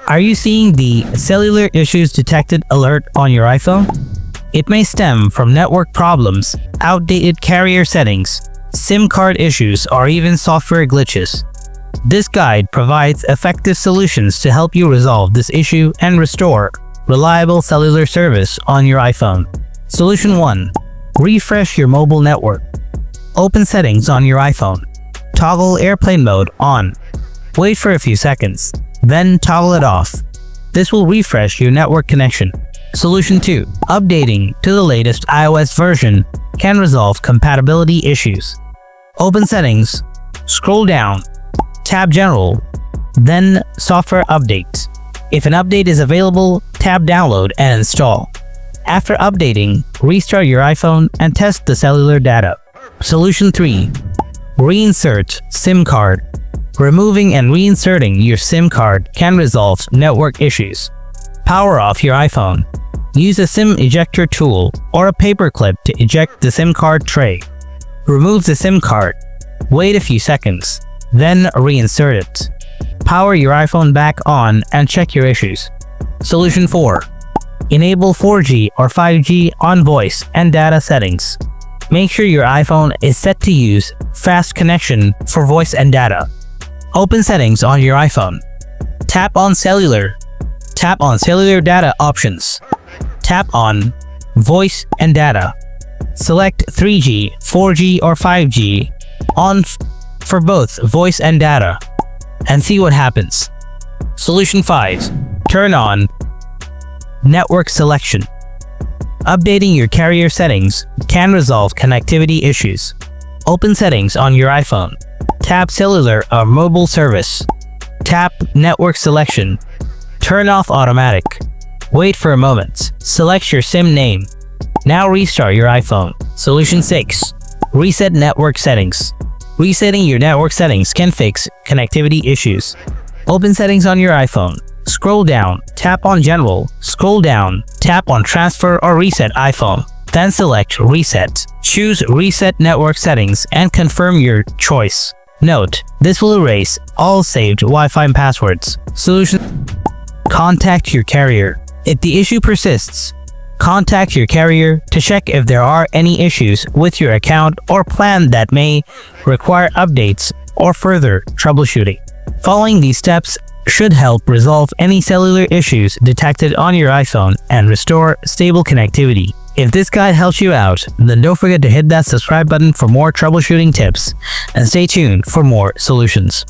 Are you seeing the Cellular Issues Detected alert on your iPhone? It may stem from network problems, outdated carrier settings, SIM card issues, or even software glitches. This guide provides effective solutions to help you resolve this issue and restore reliable cellular service on your iPhone. Solution 1. Refresh your mobile network. Open Settings on your iPhone. Toggle Airplane Mode on. Wait for a few seconds, then toggle it off. This will refresh your network connection. Solution 2. Updating to the latest iOS version can resolve compatibility issues. Open Settings, scroll down, tap General, then Software Updates. If an update is available, tap Download and install. After updating, restart your iPhone and test the cellular data. Solution 3. Reinsert SIM card. Removing and reinserting your SIM card can resolve network issues. Power off your iPhone. Use a SIM ejector tool or a paperclip to eject the SIM card tray. Remove the SIM card. Wait a few seconds, then reinsert it. Power your iPhone back on and check your issues. Solution 4. Enable 4G or 5G on voice and data settings. Make sure your iPhone is set to use fast connection for voice and data. Open Settings on your iPhone. Tap on Cellular. Tap on Cellular Data Options. Tap on Voice and Data. Select 3G, 4G, or 5G on for both voice and data, and see what happens. Solution 5. Turn on Network Selection. Updating your carrier settings can resolve connectivity issues. Open Settings on your iPhone. Tap Cellular or Mobile Service. Tap Network Selection. Turn off Automatic. Wait for a moment. Select your SIM name. Now restart your iPhone. Solution 6. Reset Network Settings. Resetting your network settings can fix connectivity issues. Open Settings on your iPhone. Scroll down, tap on General, scroll down, tap on Transfer or Reset iPhone, then select Reset. Choose Reset Network Settings and confirm your choice. Note, this will erase all saved Wi-Fi passwords. Solution: contact your carrier. If the issue persists, contact your carrier to check if there are any issues with your account or plan that may require updates or further troubleshooting. Following these steps should help resolve any cellular issues detected on your iPhone and restore stable connectivity. If this guide helps you out, then don't forget to hit that subscribe button for more troubleshooting tips and stay tuned for more solutions.